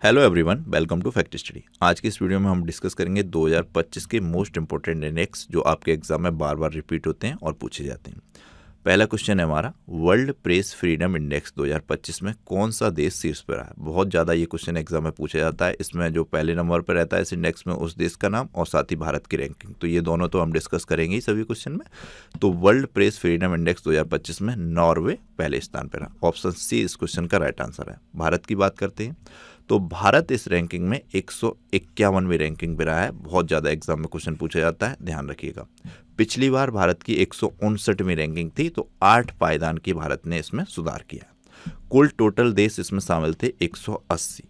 Hello everyone, welcome to fact study. आज की इस वीडियो में हम डिस्कस करेंगे 2025 के मोस्ट इंपॉर्टेंट इंडेक्स जो आपके एग्जाम में बार बार रिपीट होते हैं और पूछे जाते हैं। पहला क्वेश्चन है हमारा, वर्ल्ड प्रेस फ्रीडम इंडेक्स 2025 में कौन सा देश शीर्ष पर है। बहुत ज़्यादा ये क्वेश्चन एग्जाम में पूछा जाता है। इसमें जो पहले नंबर पर रहता है इस इंडेक्स में उस देश का नाम और साथ ही भारत की रैंकिंग, तो ये दोनों तो हम डिस्कस करेंगे ही सभी क्वेश्चन में। तो वर्ल्ड प्रेस फ्रीडम इंडेक्स 2025 में नॉर्वे पहले स्थान पर है। ऑप्शन सी इस क्वेश्चन का राइट आंसर है। भारत की बात करते हैं तो भारत इस रैंकिंग में 151वीं रैंकिंग पे रहा है। बहुत ज़्यादा एग्जाम में क्वेश्चन पूछा जाता है, ध्यान रखिएगा। पिछली बार भारत की 159वीं रैंकिंग थी, तो 8 पायदान की भारत ने इसमें सुधार किया। कुल टोटल देश इसमें शामिल थे 180।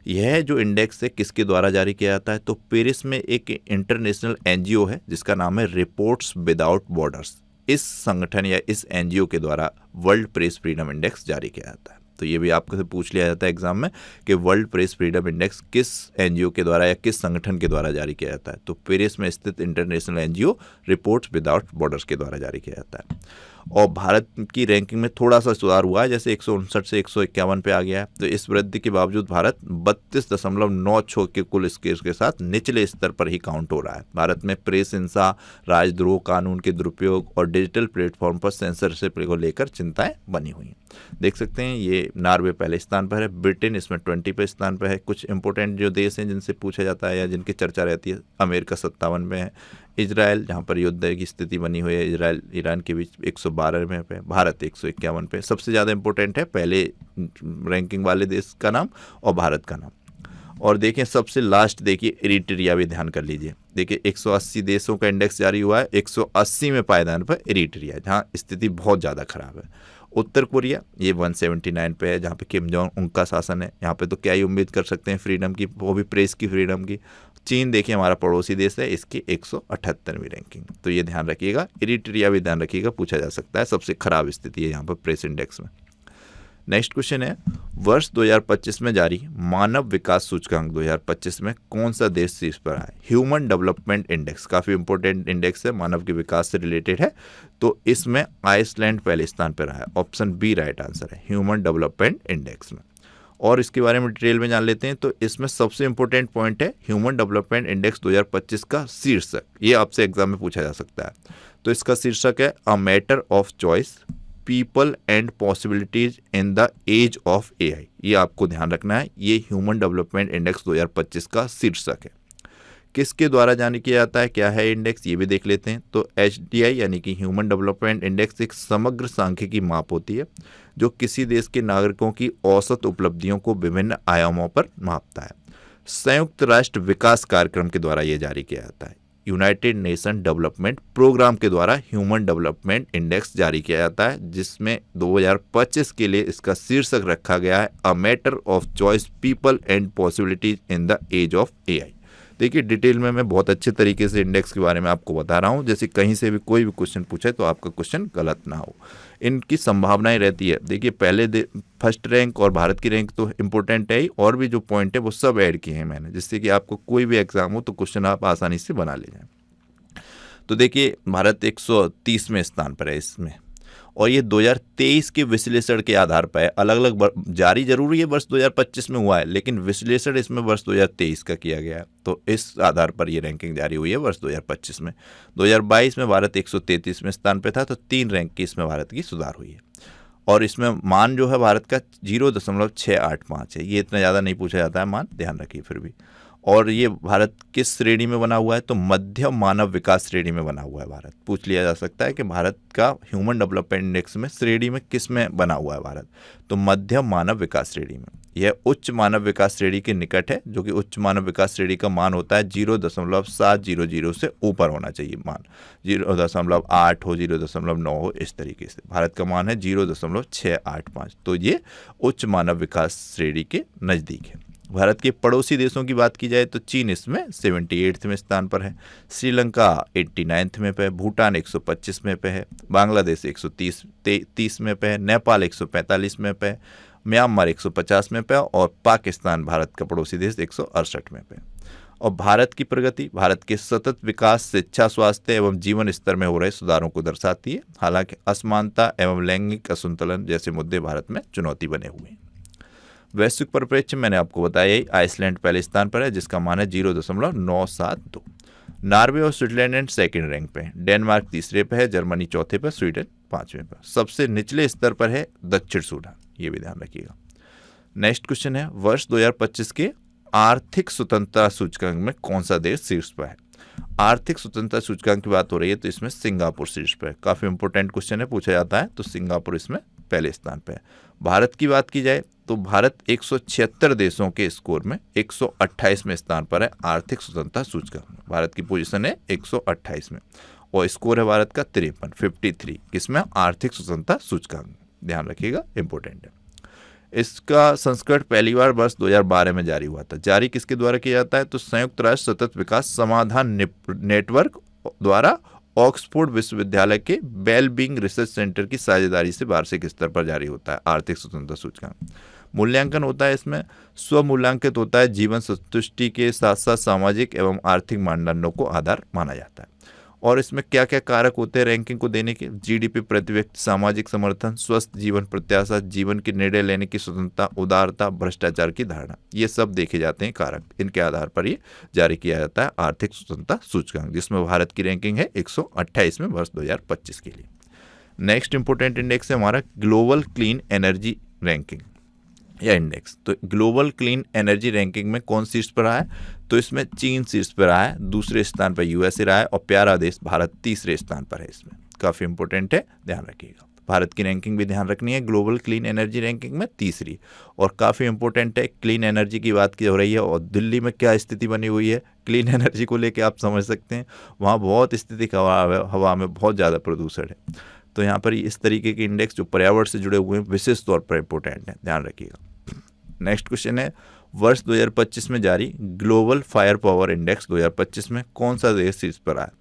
यह जो इंडेक्स है किसके द्वारा जारी किया जाता है, तो पेरिस में एक इंटरनेशनल एनजीओ है जिसका नाम है रिपोर्ट्स विदाउट बॉर्डर्स। इस संगठन या इस एनजीओ के द्वारा वर्ल्ड प्रेस फ्रीडम इंडेक्स जारी किया जाता है। तो ये भी आपको पूछ लिया जाता है एग्जाम में कि वर्ल्ड प्रेस फ्रीडम इंडेक्स किस एनजीओ के द्वारा या किस संगठन के द्वारा जारी किया जाता है। तो पेरिस में स्थित international NGO reports without borders के द्वारा जारी किया जाता है। और भारत की रैंकिंग में थोड़ा सा सुधार हुआ है, जैसे 159 से 151 पे आ गया है। तो इस वृद्धि के बावजूद भारत 32.96 के कुल स्कोर के साथ निचले स्तर पर ही काउंट हो रहा है। भारत में प्रेस हिंसा, राजद्रोह, कानून के दुरुपयोग और डिजिटल प्लेटफॉर्म पर सेंसरशिप को लेकर चिंताएं बनी हुई हैं। देख सकते हैं ये नॉर्वे पहले स्थान पर है, ब्रिटेन इसमें 20 पे स्थान पर है। कुछ इंपॉर्टेंट जो देश हैं जिनसे पूछा जाता है या जिनकी चर्चा रहती है, अमेरिका 57 में है, इजराइल जहाँ पर युद्ध की स्थिति बनी हुई है, इजराइल ईरान के बीच 112 में पे, भारत 151 पे। सबसे ज़्यादा इंपॉर्टेंट है पहले रैंकिंग वाले देश का नाम और भारत का नाम। और देखें सबसे लास्ट देखिए इरिट्रिया, भी ध्यान कर लीजिए। देखिए 180 देशों का इंडेक्स जारी हुआ है, 180 में पायदान पर इरिट्रिया, जहाँ स्थिति बहुत ज़्यादा खराब है। उत्तर कोरिया ये 179 पे है, जहाँ पे किम जोंग उनका शासन है। यहाँ पे तो क्या ही उम्मीद कर सकते हैं फ्रीडम की, वो भी प्रेस की फ्रीडम की। चीन देखिए हमारा पड़ोसी देश है, इसकी 178वीं रैंकिंग। तो ये ध्यान रखिएगा, इरिट्रिया भी ध्यान रखिएगा, पूछा जा सकता है। सबसे खराब स्थिति है यहाँ पर प्रेस इंडेक्स में। नेक्स्ट क्वेश्चन है, वर्ष 2025 में जारी मानव विकास सूचकांक 2025 में कौन सा देश शीर्ष पर है। ह्यूमन डेवलपमेंट इंडेक्स काफ़ी इंपॉर्टेंट इंडेक्स है, मानव के विकास से रिलेटेड है। तो इसमें आइसलैंड पहले स्थान पर रहा है। ऑप्शन बी राइट आंसर है, ह्यूमन डेवलपमेंट इंडेक्स में। और इसके बारे में डिटेल में जान लेते हैं। तो इसमें सबसे इंपॉर्टेंट पॉइंट है ह्यूमन डेवलपमेंट इंडेक्स 2025 का शीर्षक। ये आपसे एग्जाम में पूछा जा सकता है। तो इसका शीर्षक है a matter of choice, people and possibilities in the age of AI. ये आपको ध्यान रखना है, ये ह्यूमन डेवलपमेंट इंडेक्स 2025 का शीर्षक है। किसके द्वारा जारी किया जाता है, क्या है इंडेक्स, ये भी देख लेते हैं। तो HDI यानी कि ह्यूमन डेवलपमेंट इंडेक्स एक समग्र सांख्यिकी माप होती है जो किसी देश के नागरिकों की औसत उपलब्धियों को विभिन्न आयामों पर मापता है। संयुक्त राष्ट्र विकास कार्यक्रम के द्वारा ये जारी किया जाता है। यूनाइटेड नेशन डेवलपमेंट प्रोग्राम के द्वारा ह्यूमन डेवलपमेंट इंडेक्स जारी किया जाता है, जिसमें 2025 के लिए इसका शीर्षक रखा गया है a matter of choice, people and possibilities in the age of AI. देखिए डिटेल में मैं बहुत अच्छे तरीके से इंडेक्स के बारे में आपको बता रहा हूँ, जैसे कहीं से भी कोई भी क्वेश्चन पूछे तो आपका क्वेश्चन गलत ना हो। इनकी संभावनाएं रहती है। देखिए पहले फर्स्ट रैंक और भारत की रैंक तो इंपॉर्टेंट है ही, और भी जो पॉइंट है वो सब ऐड किए हैं मैंने, जिससे कि आपको कोई भी एग्जाम हो तो क्वेश्चन आप आसानी से बना ले जाएं। तो देखिए भारत 130वें स्थान पर है इसमें, और ये 2023 के विश्लेषण के आधार पर है। अलग अलग जारी जरूरी है वर्ष 2025 में हुआ है, लेकिन विश्लेषण इसमें वर्ष 2023 का किया गया है। तो इस आधार पर ये रैंकिंग जारी हुई है वर्ष 2025 में। 2022 में भारत 133वें स्थान पर था, तो 3 रैंक की इसमें भारत की सुधार हुई है। और इसमें मान जो है भारत का 0.685 है। ये इतना ज़्यादा नहीं पूछा जाता है मान, ध्यान रखिए फिर भी। और ये भारत किस श्रेणी में बना हुआ है, तो मध्यम मानव विकास श्रेणी में बना हुआ है भारत। पूछ लिया जा सकता है कि भारत का ह्यूमन डेवलपमेंट इंडेक्स में श्रेणी में किस में बना हुआ है भारत, तो मध्यम मानव विकास श्रेणी में। यह उच्च मानव विकास श्रेणी के निकट है, जो कि उच्च मानव विकास श्रेणी का मान होता है 0.700 से ऊपर होना चाहिए मान, 0.8 हो, 0.9 हो, इस तरीके से। भारत का मान है 0.685, तो ये उच्च मानव विकास श्रेणी के नज़दीक है। भारत के पड़ोसी देशों की बात की जाए तो चीन इसमें 78वें स्थान पर है, श्रीलंका 89 में पे है, भूटान 125 में पे है, बांग्लादेश 130 में पे है, नेपाल 145 में पे है, म्यांमार 150 में पे है, और पाकिस्तान भारत का पड़ोसी देश 168 में पे है। और भारत की प्रगति भारत के सतत विकास, शिक्षा, स्वास्थ्य एवं जीवन स्तर में हो रहे सुधारों को दर्शाती है। हालांकि असमानता एवं लैंगिक असंतुलन जैसे मुद्दे भारत में चुनौती बने हुए हैं। वैश्विक परिप्रेक्ष्य मैंने आपको बताया ही, आइसलैंड पहले स्थान पर है जिसका मान है 0.972। नॉर्वे और स्विट्जरलैंड सेकंड रैंक पे है, डेनमार्क तीसरे पे है, जर्मनी चौथे पर, स्वीडन पांचवें पर। सबसे निचले स्तर पर है दक्षिण सूडान, ये भी ध्यान रखिएगा। नेक्स्ट क्वेश्चन है, वर्ष 2025 के आर्थिक स्वतंत्रता सूचकांक में कौन सा देश शीर्ष पर है? आर्थिक स्वतंत्रता सूचकांक की बात हो रही है तो इसमें सिंगापुर शीर्ष पर है। काफी इंपोर्टेंट क्वेश्चन है, पूछा जाता है, तो सिंगापुर इसमें पहले स्थान पर है। भारत की बात की जाए तो भारत 176 देशों के स्कोर में 128वें स्थान पर है आर्थिक स्वतंत्रता सूचकांक में। भारत की पोजीशन है 128 में और स्कोर है भारत का 53 किसमें? आर्थिक स्वतंत्रता सूचकांक। ध्यान रखिएगा, इंपॉर्टेंट है। इसका संस्करण पहली बार वर्ष 2012 में जारी हुआ था। जारी किसके द्वारा किया जाता है? तो संयुक्त राष्ट्र सतत विकास समाधान नेटवर्क द्वारा ऑक्सफोर्ड विश्वविद्यालय के वेलबींग रिसर्च सेंटर की साझेदारी से वार्षिक स्तर पर जारी होता है आर्थिक स्वतंत्रता सूचकांक। मूल्यांकन होता है इसमें, स्वमूल्यांकित होता है, जीवन संतुष्टि के साथ साथ सामाजिक एवं आर्थिक मानदंडों को आधार माना जाता है। और इसमें क्या क्या कारक होते हैं रैंकिंग को देने के? जीडीपी प्रति व्यक्ति, सामाजिक समर्थन, स्वस्थ जीवन प्रत्याशा, जीवन के निर्णय लेने की स्वतंत्रता, उदारता, भ्रष्टाचार की धारणा, ये सब देखे जाते हैं कारक। इनके आधार पर ये जारी किया जाता है आर्थिक स्वतंत्रता सूचकांक, जिसमें भारत की रैंकिंग है 128 में वर्ष 2025 के लिए। नेक्स्ट इंपोर्टेंट इंडेक्स है हमारा ग्लोबल क्लीन एनर्जी रैंकिंग या इंडेक्स। तो ग्लोबल क्लीन एनर्जी रैंकिंग में कौन शीर्ष पर रहा है? तो इसमें चीन शीर्ष पर रहा है, दूसरे स्थान पर यूएसए रहा है और प्यारा देश भारत तीसरे स्थान पर है। इसमें काफ़ी इंपॉर्टेंट है, ध्यान रखिएगा। भारत की रैंकिंग भी ध्यान रखनी है, ग्लोबल क्लीन एनर्जी रैंकिंग में तीसरी। और काफ़ी इंपॉर्टेंट है, क्लीन एनर्जी की बात की हो रही है और दिल्ली में क्या स्थिति बनी हुई है क्लीन एनर्जी को लेकर आप समझ सकते हैं। वहाँ बहुत स्थिति हवा में बहुत ज़्यादा प्रदूषण है। तो यहाँ पर इस तरीके के इंडेक्स जो पर्यावरण से जुड़े हुए हैं विशेष तौर पर इंपॉर्टेंट है, ध्यान रखिएगा। नेक्स्ट क्वेश्चन है, वर्ष 2025 में जारी ग्लोबल फायर पावर इंडेक्स 2025 में कौन सा देश शीर्ष पर आया?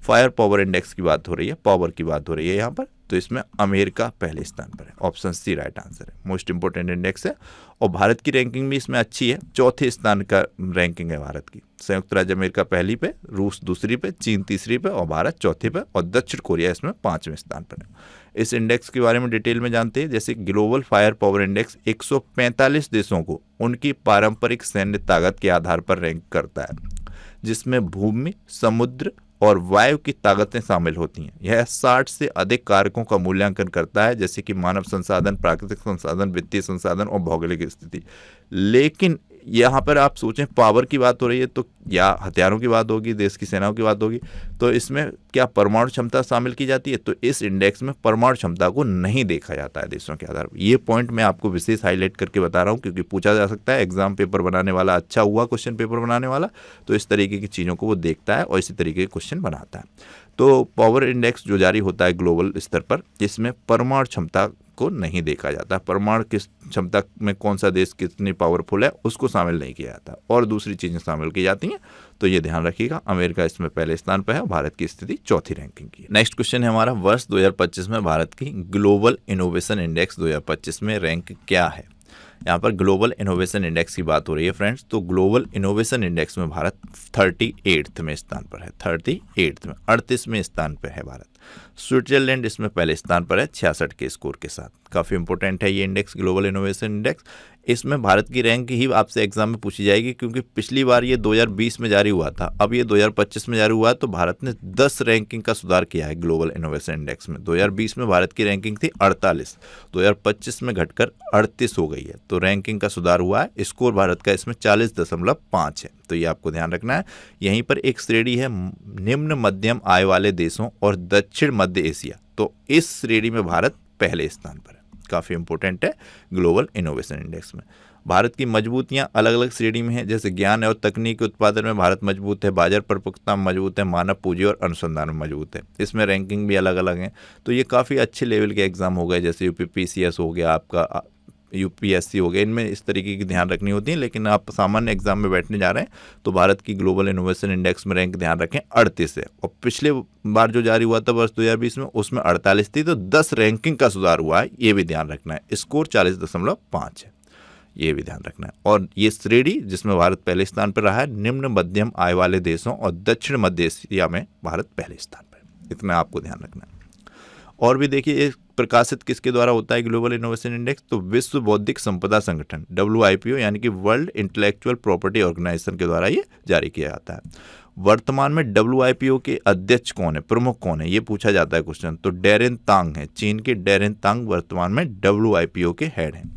फायर पावर इंडेक्स की बात हो रही है, पावर की बात हो रही है यहाँ पर, तो इसमें अमेरिका पहले स्थान पर है। ऑप्शन सी राइट आंसर है, मोस्ट इंपोर्टेंट इंडेक्स है। और भारत की रैंकिंग भी इसमें अच्छी है, चौथे स्थान का रैंकिंग है भारत की। संयुक्त राज्य अमेरिका पहली पे, रूस दूसरी पे, चीन तीसरी पे और भारत चौथे पे और दक्षिण कोरिया इसमें 5वें स्थान पर है। इस इंडेक्स के बारे में डिटेल में जानते हैं। जैसे ग्लोबल फायर पावर इंडेक्स 145 देशों को उनकी पारंपरिक सैन्य ताकत के आधार पर रैंक करता है, जिसमें भूमि, समुद्र और वायु की ताकतें शामिल होती हैं। यह 60 से अधिक कारकों का मूल्यांकन करता है, जैसे कि मानव संसाधन, प्राकृतिक संसाधन, वित्तीय संसाधन और भौगोलिक स्थिति। लेकिन यहाँ पर आप सोचें पावर की बात हो रही है तो या हथियारों की बात होगी, देश की सेनाओं की बात होगी, तो इसमें क्या परमाणु क्षमता शामिल की जाती है? तो इस इंडेक्स में परमाणु क्षमता को नहीं देखा जाता है देशों के आधार पर। ये पॉइंट मैं आपको विशेष हाईलाइट करके बता रहा हूँ क्योंकि पूछा जा सकता है। एग्जाम पेपर बनाने वाला अच्छा हुआ, क्वेश्चन पेपर बनाने वाला तो इस तरीके की चीज़ों को वो देखता है और इसी तरीके के क्वेश्चन बनाता है। तो पावर इंडेक्स जो जारी होता है ग्लोबल स्तर पर, इसमें परमाणु क्षमता को नहीं देखा जाता। परमाणु किस क्षमता में कौन सा देश कितनी पावरफुल है उसको शामिल नहीं किया जाता और दूसरी चीज़ें शामिल की जाती हैं। तो ये ध्यान रखिएगा, अमेरिका इसमें पहले स्थान पर है, भारत की स्थिति चौथी रैंकिंग की। नेक्स्ट क्वेश्चन है हमारा, वर्ष 2025 में भारत की ग्लोबल इनोवेशन इंडेक्स 2025 में रैंक क्या है? यहाँ पर ग्लोबल इनोवेशन इंडेक्स की बात हो रही है फ्रेंड्स। तो ग्लोबल इनोवेशन इंडेक्स में भारत 38वें में स्थान पर है, 38वें में 38वें स्थान पर है भारत। स्विट्जरलैंड इसमें पहले स्थान पर है 66 के स्कोर के साथ। काफ़ी इंपॉर्टेंट है ये इंडेक्स, ग्लोबल इनोवेशन इंडेक्स। इसमें भारत की रैंक ही आपसे एग्जाम में पूछी जाएगी क्योंकि पिछली बार ये 2020 में जारी हुआ था, अब ये 2025 में जारी हुआ है। तो भारत ने 10 रैंकिंग का सुधार किया है ग्लोबल इनोवेशन इंडेक्स में। 2020 में भारत की रैंकिंग थी 48, 2025 में घटकर 38 हो गई है। तो रैंकिंग का सुधार हुआ है। स्कोर भारत का इसमें 40.5 है, तो ये आपको ध्यान रखना है। यहीं पर एक श्रेणी है निम्न मध्यम आय वाले देशों और दक्षिण मध्य एशिया, तो इस श्रेणी में भारत पहले स्थान पर है। काफ़ी इंपॉर्टेंट है ग्लोबल इनोवेशन इंडेक्स में। भारत की मजबूतियां अलग अलग श्रेणी में हैं, जैसे ज्ञान और तकनीकी उत्पादन में भारत मजबूत है, बाजार परिपक्वता में मजबूत है, मानव पूंजी और अनुसंधान में मजबूत है। इसमें रैंकिंग भी अलग अलग है। तो ये काफ़ी अच्छे लेवल के एग्जाम हो गए, जैसे यूपीपीसीएस हो गया, आपका यूपीएससी हो गया, इनमें इस तरीके की ध्यान रखनी होती है। लेकिन आप सामान्य एग्जाम में बैठने जा रहे हैं तो भारत की ग्लोबल इनोवेशन इंडेक्स में रैंक ध्यान रखें 38 है, और पिछले बार जो जारी हुआ था वर्ष 2020 में उसमें 48 थी, तो 10 रैंकिंग का सुधार हुआ है, ये भी ध्यान रखना है। स्कोर 40.5 है, ये भी ध्यान रखना है। और ये श्रेणी जिसमें भारत पहले स्थान पर रहा है, निम्न मध्यम आय वाले देशों और दक्षिण मध्य एशिया में भारत पहले स्थान पर, इतना आपको ध्यान रखना है। और भी देखिए प्रकाशित किसके द्वारा होता है ग्लोबल इनोवेशन इंडेक्स? तो विश्व बौद्धिक संपदा संगठन WIPO यानी कि वर्ल्ड इंटेलेक्चुअल प्रॉपर्टी ऑर्गेनाइजेशन के द्वारा ये जारी किया जाता है। वर्तमान में WIPO के अध्यक्ष कौन है, प्रमुख कौन है, ये पूछा जाता है क्वेश्चन। तो डेरेन तांग है, चीन के डेरेन तांग वर्तमान में WIPO के हेड हैं।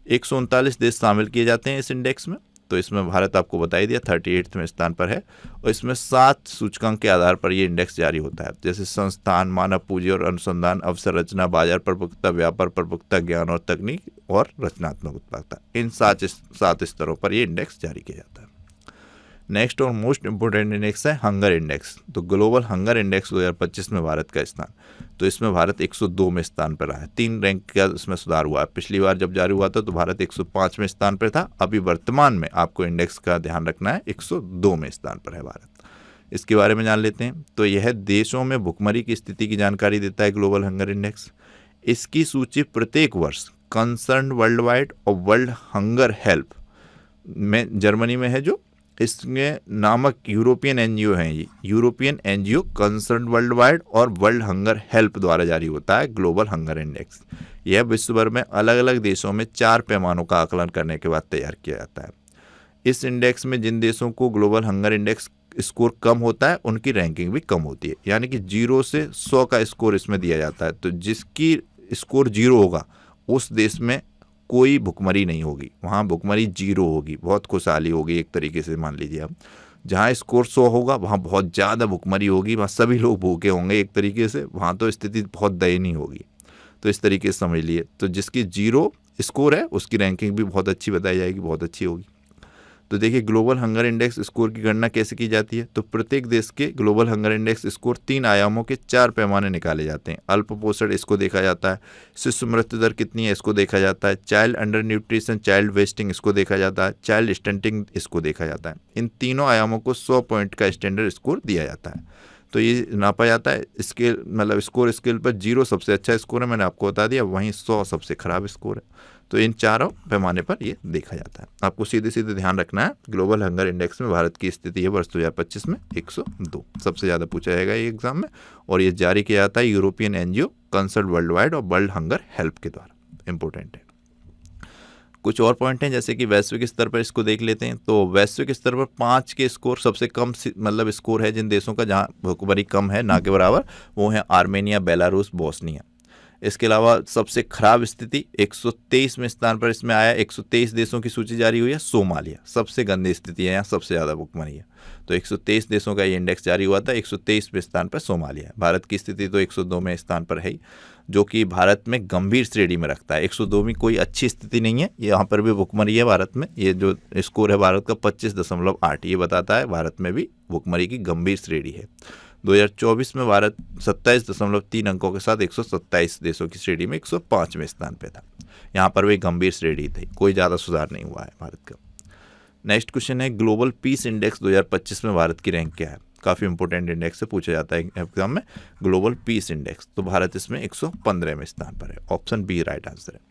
139 देश शामिल किए जाते हैं इस इंडेक्स में। तो इसमें भारत आपको बता ही दिया 38वें स्थान पर है और इसमें 7 सूचकांक के आधार पर ये इंडेक्स जारी होता है, जैसे संस्थान, मानव पूंजी और अनुसंधान, अवसरचना, बाजार प्रमुखता, व्यापार प्रमुखता, ज्ञान और तकनीक और रचनात्मक उत्पादकता। इन 7 स्तरों पर ये इंडेक्स जारी किया जाता है। नेक्स्ट और मोस्ट इंपोर्टेंट इंडेक्स है हंगर इंडेक्स। तो ग्लोबल हंगर इंडेक्स 2025 में भारत का स्थान, तो इसमें भारत 102 में स्थान पर रहा है। 3 रैंक का इसमें सुधार हुआ है। पिछली बार जब जारी हुआ था तो भारत 105वें स्थान पर था। अभी वर्तमान में आपको इंडेक्स का ध्यान रखना है, 102वें स्थान पर है भारत। इसके बारे में जान लेते हैं। तो यह देशों में भुखमरी की स्थिति की जानकारी देता है ग्लोबल हंगर इंडेक्स। इसकी सूची प्रत्येक वर्ष कंसर्न वर्ल्ड वाइड और वर्ल्ड हंगर हेल्प में जर्मनी में है, जो इसमें नामक यूरोपियन NGO हैं। ये European NGO concern world wide और वर्ल्ड हंगर हेल्प द्वारा जारी होता है ग्लोबल हंगर इंडेक्स। यह विश्व भर में अलग अलग देशों में 4 पैमानों का आकलन करने के बाद तैयार किया जाता है। इस इंडेक्स में जिन देशों को ग्लोबल हंगर इंडेक्स स्कोर कम होता है उनकी रैंकिंग भी कम होती है, यानी कि 0 से 100 का स्कोर इसमें दिया जाता है। तो जिसकी स्कोर 0 होगा उस देश में कोई भुखमरी नहीं होगी, वहाँ भुखमरी 0 होगी, बहुत खुशहाली होगी। एक तरीके से मान लीजिए आप, जहाँ स्कोर 100 होगा वहाँ बहुत ज़्यादा भुखमरी होगी, वहाँ सभी लोग भूखे होंगे एक तरीके से, वहाँ तो स्थिति बहुत दयनीय होगी। तो इस तरीके से समझ लिए। तो जिसकी 0 स्कोर है उसकी रैंकिंग भी बहुत अच्छी बताई जाएगी, बहुत अच्छी होगी। तो देखिए ग्लोबल हंगर इंडेक्स स्कोर की गणना कैसे की जाती है। तो प्रत्येक देश के ग्लोबल हंगर इंडेक्स स्कोर 3 आयामों के 4 पैमाने निकाले जाते हैं। अल्प पोषण इसको देखा जाता है, शिशु मृत्यु दर कितनी है इसको देखा जाता है, child under nutrition, child wasting इसको देखा जाता है, चाइल्ड स्टंटिंग इसको देखा जाता है। इन तीनों आयामों को 100 पॉइंट का स्टैंडर्ड स्कोर दिया जाता है। तो ये नापा जाता है स्केल, मतलब स्कोर स्केल पर 0 सबसे अच्छा स्कोर है, मैंने आपको बता दिया, वहीं 100 सबसे खराब स्कोर है। तो इन चारों पैमाने पर ये देखा जाता है। आपको सीधे सीधे ध्यान रखना है ग्लोबल हंगर इंडेक्स में भारत की स्थिति है वर्ष 2025 में 102, सबसे ज़्यादा पूछा जाएगा ये एग्जाम में। और ये जारी किया जाता है European NGO concern world wide और वर्ल्ड हंगर हेल्प के द्वारा। इंपॉर्टेंट है। कुछ और पॉइंट हैं जैसे कि वैश्विक स्तर पर इसको देख लेते हैं। तो वैश्विक स्तर पर 5 के स्कोर सबसे कम मतलब स्कोर है जिन देशों का जहाँ भुखमरी कम है ना के बराबर, वो है आर्मेनिया, बेलारूस, बोस्निया। इसके अलावा सबसे खराब स्थिति 123वें स्थान पर इसमें आया। 123 देशों की सूची जारी हुई है। सोमालिया सबसे गंदी स्थिति है, यहाँ सबसे ज़्यादा भुखमरी है। तो 123 देशों का ये इंडेक्स जारी हुआ था। 123वें स्थान पर सोमालिया है। भारत की स्थिति तो 102वें स्थान पर है ही, जो कि भारत में गंभीर श्रेणी में रखता है। 102वीं कोई अच्छी स्थिति नहीं है, यहाँ पर भी भुखमरी है भारत में। ये जो स्कोर है भारत का 25.8, ये बताता है भारत में भी भुखमरी की गंभीर श्रेणी है। 2024 में भारत 27.3 अंकों के साथ 127 देशों की श्रेणी में 105वें स्थान पे था। यहाँ पर भी गंभीर श्रेणी थी, कोई ज़्यादा सुधार नहीं हुआ है भारत का। नेक्स्ट क्वेश्चन है ग्लोबल पीस इंडेक्स 2025 में भारत की रैंक क्या है। काफ़ी इंपॉर्टेंट इंडेक्स से पूछा जाता है एग्जाम में, ग्लोबल पीस इंडेक्स। तो भारत इसमें 115वें स्थान पर है। ऑप्शन बी राइट आंसर है।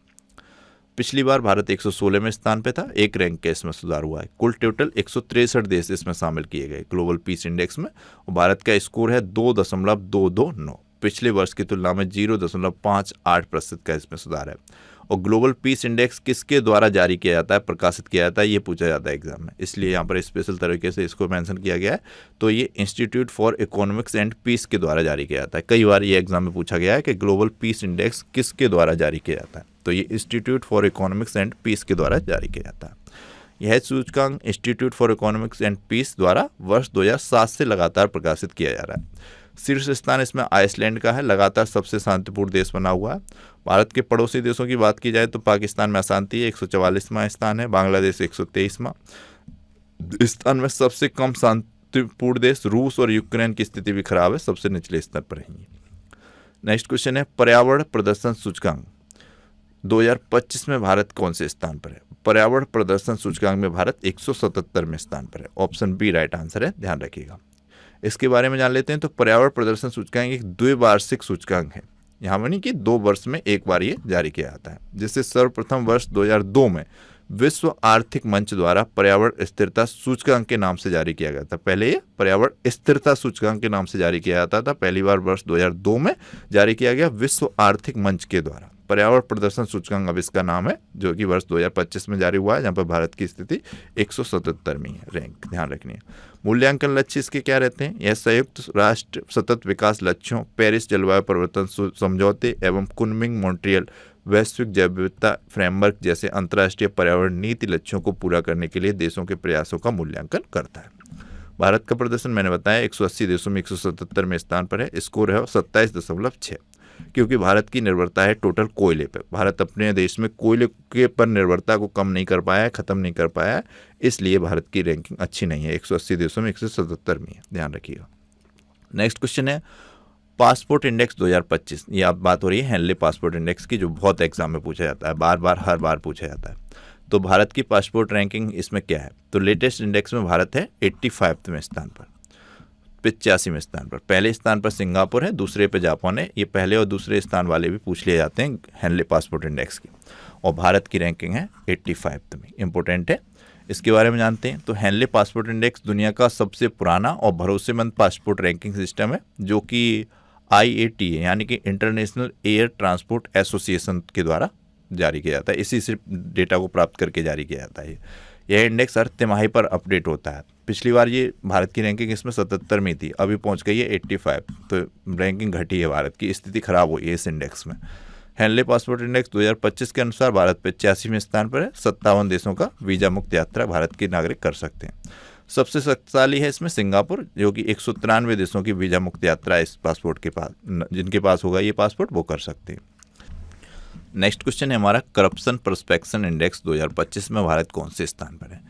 पिछली बार भारत 116वें स्थान पे था, 1 रैंक का इसमें सुधार हुआ है। कुल टोटल 163 देश इसमें शामिल किए गए ग्लोबल पीस इंडेक्स में, और भारत का स्कोर है 2.229। पिछले वर्ष की तुलना में 0.58% का इसमें सुधार है। और ग्लोबल पीस इंडेक्स किसके द्वारा जारी किया जाता है, प्रकाशित किया जाता है, ये पूछा जाता है एग्जाम में, इसलिए यहाँ पर स्पेशल तरीके से इसको मेंशन किया गया है। तो ये institute for economics and peace के द्वारा जारी किया जाता है। कई बार ये एग्जाम में पूछा गया है कि ग्लोबल पीस इंडेक्स किसके द्वारा जारी किया जाता है। तो ये institute for economics and peace के द्वारा जारी किया जाता है। यह सूचकांक institute for economics and peace द्वारा वर्ष 2007 से लगातार प्रकाशित किया जा रहा है। शीर्ष स्थान इसमें आइसलैंड का है, लगातार सबसे शांतिपूर्ण देश बना हुआ है। भारत के पड़ोसी देशों की बात की जाए तो पाकिस्तान में अशांति है, 144वां स्थान है। बांग्लादेश 123वां स्थान में। सबसे कम शांतिपूर्ण देश रूस और यूक्रेन की स्थिति भी खराब है, सबसे निचले स्तर पर रहेंगे। नेक्स्ट क्वेश्चन है पर्यावरण प्रदर्शन सूचकांक 2025 में भारत कौन से स्थान पर है। पर्यावरण प्रदर्शन सूचकांक में भारत 177वें स्थान पर है। ऑप्शन बी राइट आंसर है, ध्यान रखिएगा। इसके बारे में जान लेते हैं। तो पर्यावरण प्रदर्शन सूचकांक एक द्विवार्षिक सूचकांक है, यहाँ मानी कि 2 वर्ष में एक बार ये जारी किया जाता है। जिससे सर्वप्रथम वर्ष 2002 में विश्व आर्थिक मंच द्वारा पर्यावरण स्थिरता सूचकांक के नाम से जारी किया गया था। पहले ये पर्यावरण स्थिरता सूचकांक के नाम से जारी किया जाता था, पहली बार वर्ष 2002 में जारी किया गया विश्व आर्थिक मंच के द्वारा। पर्यावरण प्रदर्शन सूचकांक अब इसका नाम है, जो कि वर्ष 2025 में जारी हुआ है, जहाँ पर भारत की स्थिति 177वीं है, रैंक ध्यान रखनी है। मूल्यांकन लक्ष्य इसके क्या रहते हैं? यह संयुक्त राष्ट्र सतत विकास लक्ष्यों, पेरिस जलवायु परिवर्तन समझौते एवं कुनमिंग मॉन्ट्रियल वैश्विक जैव विविधता फ्रेमवर्क जैसे अंतर्राष्ट्रीय पर्यावरण नीति लक्ष्यों को पूरा करने के लिए देशों के प्रयासों का मूल्यांकन करता है। भारत का प्रदर्शन मैंने बताया 180 देशों में 177वें स्थान पर है, स्कोर है 27.6। क्योंकि भारत की निर्भरता है टोटल कोयले पर, भारत अपने देश में कोयले के पर निर्भरता को कम नहीं कर पाया है, खत्म नहीं कर पाया है, इसलिए भारत की रैंकिंग अच्छी नहीं है, 180 देशों में 177वीं है, ध्यान रखिएगा। नेक्स्ट क्वेश्चन है पासपोर्ट इंडेक्स 2025। ये आप बात हो रही है हेनले पासपोर्ट इंडेक्स की, जो बहुत एग्जाम में पूछा जाता है, हर बार पूछा जाता है। तो भारत की पासपोर्ट रैंकिंग इसमें क्या है? तो लेटेस्ट इंडेक्स में भारत है 85वें स्थान पर, 85वें स्थान पर। पहले स्थान पर सिंगापुर है, दूसरे पे जापान है। ये पहले और दूसरे स्थान वाले भी पूछ लिए जाते हैं हेनले पासपोर्ट इंडेक्स की, और भारत की रैंकिंग है 85वें, इंपॉर्टेंट है, इसके बारे में जानते हैं। तो हेनले पासपोर्ट इंडेक्स दुनिया का सबसे पुराना और भरोसेमंद पासपोर्ट रैंकिंग सिस्टम है, जो कि IATA यानी कि इंटरनेशनल एयर ट्रांसपोर्ट एसोसिएशन के द्वारा जारी किया जाता है, इसी से डेटा को प्राप्त करके जारी किया जाता है। यह इंडेक्स हर तिमाही पर अपडेट होता है। पिछली बार ये भारत की रैंकिंग इसमें 77 में थी, अभी पहुंच गई है 85, तो रैंकिंग घटी है, भारत की स्थिति खराब हुई है इस इंडेक्स में। हेनले पासपोर्ट इंडेक्स 2025 के अनुसार भारत 85वें स्थान पर है। 57 देशों का वीजा मुक्त यात्रा भारत के नागरिक कर सकते हैं। सबसे शक्तिशाली है इसमें सिंगापुर, जो कि 193 देशों की वीजा मुक्त यात्रा इस पासपोर्ट के पास, जिनके पास होगा ये पासपोर्ट वो कर सकते हैं। नेक्स्ट क्वेश्चन है हमारा करप्शन परसेप्शन इंडेक्स 2025 में भारत कौन से स्थान पर है?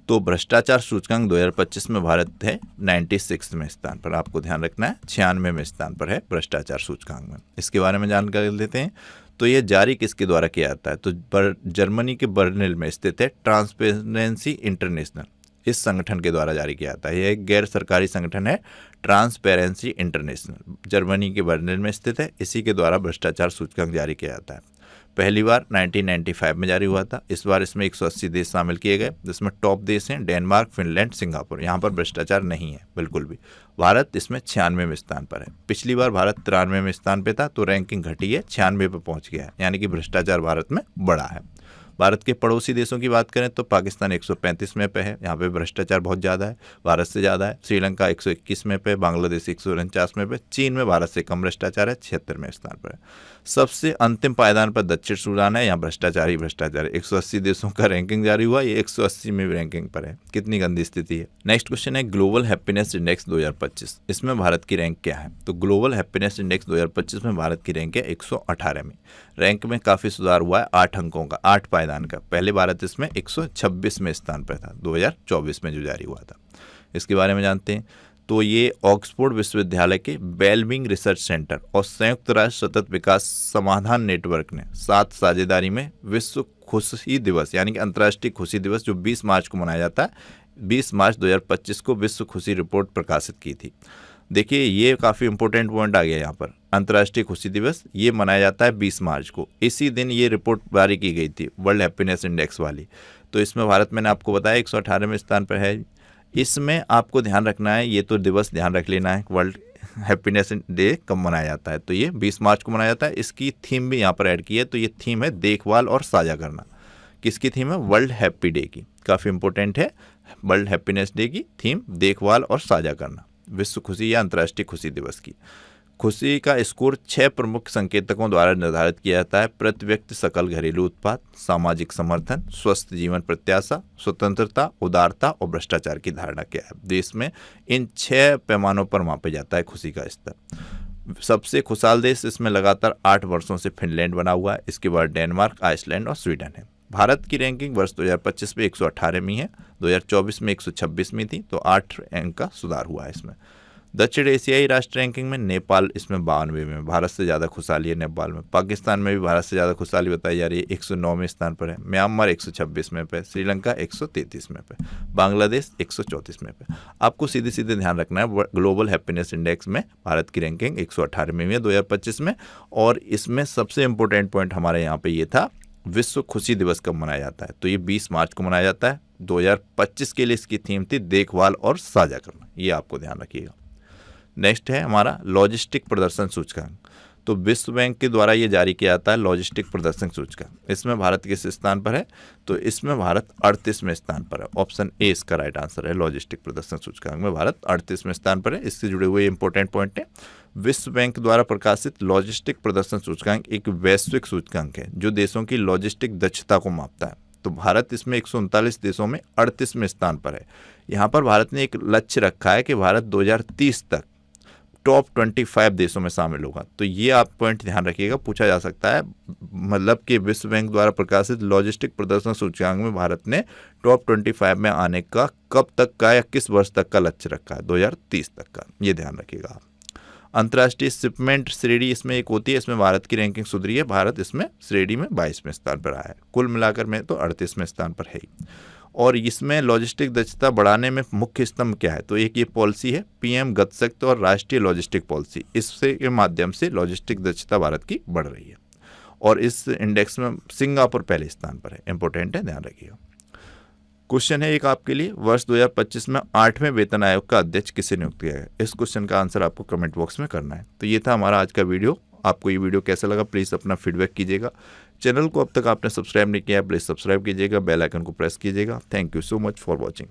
तो भ्रष्टाचार सूचकांक 2025 में भारत है 96वें स्थान पर, आपको ध्यान रखना है 96वें स्थान पर है भ्रष्टाचार सूचकांक में। इसके बारे में जानकारी लेते हैं। तो ये जारी किसके द्वारा किया जाता है? तो जर्मनी के बर्लिन में स्थित है ट्रांसपेरेंसी इंटरनेशनल, इस संगठन के द्वारा जारी किया जाता है। यह एक गैर सरकारी संगठन है, ट्रांसपेरेंसी इंटरनेशनल, जर्मनी के बर्लिन में स्थित है, इसी के द्वारा भ्रष्टाचार सूचकांक जारी किया जाता है। पहली बार 1995 में जारी हुआ था, इस बार इसमें 180 देश शामिल किए गए, जिसमें टॉप देश हैं डेनमार्क, फिनलैंड, सिंगापुर। यहाँ पर भ्रष्टाचार नहीं है बिल्कुल भी। भारत इसमें 96वें स्थान पर है। पिछली बार भारत 93वें स्थान पे था, तो रैंकिंग घटी है, 96 पे पहुँच गया है, यानी कि भ्रष्टाचार भारत में बढ़ा है। भारत के पड़ोसी देशों की बात करें तो पाकिस्तान 135वें पे है, यहाँ पे भ्रष्टाचार बहुत ज़्यादा है, भारत से ज़्यादा है। श्रीलंका 121वें पे, बांग्लादेश 149वें पे, चीन में भारत से कम भ्रष्टाचार है, 76वें स्थान पर है। सबसे अंतिम पायदान पर दक्षिण सूडान है, यहाँ भ्रष्टाचार ही भ्रष्टाचार है। 180 देशों का रैंकिंग जारी हुआ, ये 180वीं रैंकिंग पर है, कितनी गंदी स्थिति है। नेक्स्ट क्वेश्चन है ग्लोबल हैप्पीनेस इंडेक्स 2025, इसमें भारत की रैंक क्या है? तो ग्लोबल हैप्पीनेस इंडेक्स 2025 में भारत की रैंक है 118वीं। रैंक में काफ़ी सुधार हुआ है, 8 अंकों का, 8 पायदान का। पहले भारत इसमें 126वें स्थान पर था 2024 में जो जारी हुआ था। इसके बारे में जानते हैं। तो ये ऑक्सफोर्ड विश्वविद्यालय के वेलबींग रिसर्च सेंटर और संयुक्त राष्ट्र सतत विकास समाधान नेटवर्क ने साथ साझेदारी में विश्व खुशी दिवस यानी कि अंतर्राष्ट्रीय खुशी दिवस जो 20 मार्च को मनाया जाता है, 20 मार्च 2025 को विश्व खुशी रिपोर्ट प्रकाशित की थी। देखिए ये काफ़ी इंपॉर्टेंट पॉइंट आ गया यहाँ पर। अंतर्राष्ट्रीय खुशी दिवस ये मनाया जाता है 20 मार्च को, इसी दिन ये रिपोर्ट जारी की गई थी वर्ल्ड हैप्पीनेस इंडेक्स वाली। तो इसमें भारत मैंने आपको बताया 118वें स्थान पर है। इसमें आपको ध्यान रखना है, ये तो दिवस ध्यान रख लेना है, वर्ल्ड हैप्पीनेस डे कब मनाया जाता है? तो ये 20 मार्च को मनाया जाता है। इसकी थीम भी यहाँ पर ऐड की है, तो ये थीम है देखभाल और साझा करना। किसकी थीम है? वर्ल्ड हैप्पी डे की, काफ़ी इंपॉर्टेंट है। वर्ल्ड हैप्पीनेस डे की थीम देखभाल और साझा करना, विश्व खुशी या अंतर्राष्ट्रीय खुशी दिवस की। खुशी का स्कोर 6 प्रमुख संकेतकों द्वारा निर्धारित किया जाता है। प्रति व्यक्ति सकल घरेलू उत्पाद, सामाजिक समर्थन, स्वस्थ जीवन प्रत्याशा, स्वतंत्रता, उदारता और भ्रष्टाचार की धारणा क्या है। देश में इन 6 पैमानों पर मापा जाता है खुशी का स्तर। सबसे खुशहाल देश इसमें लगातार 8 वर्षों से फिनलैंड बना हुआ है। इसके बाद डेनमार्क, आइसलैंड और स्वीडन है। भारत की रैंकिंग वर्ष 2025 में 118वीं है, 2024 में 126वीं थी, तो 8 रैंक का सुधार हुआ है इसमें। दक्षिण एशियाई राष्ट्र रैंकिंग में नेपाल इसमें 92वें में, भारत से ज़्यादा खुशहाली है नेपाल में। पाकिस्तान में भी भारत से ज़्यादा खुशहाली बताई जा रही है, 109वें स्थान पर है। म्यांमार 126वें पे, श्रीलंका 133वें पे, बांग्लादेश 134वें पे। आपको सीधे सीधे ध्यान रखना है, ग्लोबल हैप्पीनेस इंडेक्स में भारत की रैंकिंग 118वीं में 2025 में। और इसमें सबसे इंपॉर्टेंट पॉइंट हमारे यहाँ पे ये था विश्व खुशी दिवस कब मनाया जाता है? तो ये 20 मार्च को मनाया जाता है। 2025 के लिए इसकी थीम थी देखभाल और साझा करना, ये आपको ध्यान रखिएगा। नेक्स्ट है हमारा लॉजिस्टिक प्रदर्शन सूचकांक। तो विश्व बैंक के द्वारा ये जारी किया जाता है लॉजिस्टिक प्रदर्शन सूचकांक। इसमें भारत किस स्थान पर है? तो इसमें भारत 38वें स्थान पर है। ऑप्शन ए इसका राइट आंसर है। लॉजिस्टिक प्रदर्शन सूचकांक में भारत 38वें स्थान पर है। इससे जुड़े हुए इंपॉर्टेंट पॉइंट है, विश्व बैंक द्वारा प्रकाशित लॉजिस्टिक प्रदर्शन सूचकांक एक वैश्विक सूचकांक है जो देशों की लॉजिस्टिक दक्षता को मापता है। तो भारत इसमें 139 देशों में 38वें स्थान पर है। यहाँ पर भारत ने एक लक्ष्य रखा है कि भारत 2030 तक टॉप 25 देशों में शामिल होगा। तो ये आप पॉइंट ध्यान रखिएगा, पूछा जा सकता है। मतलब कि विश्व बैंक द्वारा प्रकाशित लॉजिस्टिक प्रदर्शन सूचकांक में भारत ने टॉप 25 में आने का कब तक का या किस वर्ष तक का लक्ष्य रखा है? 2030 तक का, ये ध्यान रखिएगा। अंतर्राष्ट्रीय शिपमेंट श्रेणी इसमें एक होती है, इसमें भारत की रैंकिंग सुधरी है। भारत इसमें श्रेणी में 22वें स्थान पर आया है। कुल मिलाकर में तो 38वें स्थान पर है ही। और इसमें लॉजिस्टिक दक्षता बढ़ाने में मुख्य स्तंभ क्या है? तो एक ये पॉलिसी है पीएम गतिशक्ति और राष्ट्रीय लॉजिस्टिक पॉलिसी। इससे के माध्यम से लॉजिस्टिक दक्षता भारत की बढ़ रही है और इस इंडेक्स में सिंगापुर पहले स्थान पर है। इंपॉर्टेंट है, ध्यान रखिएगा। क्वेश्चन है एक आपके लिए, वर्ष 2025 में 8वें वेतन आयोग का अध्यक्ष किसे नियुक्त किया गया? इस क्वेश्चन का आंसर आपको कमेंट बॉक्स में करना है। तो ये था हमारा आज का वीडियो। आपको ये वीडियो कैसा लगा प्लीज़ अपना फीडबैक कीजिएगा। चैनल को अब तक आपने सब्सक्राइब नहीं किया है, प्लीज़ सब्सक्राइब कीजिएगा, बेल आइकन को प्रेस कीजिएगा। Thank you so much for watching.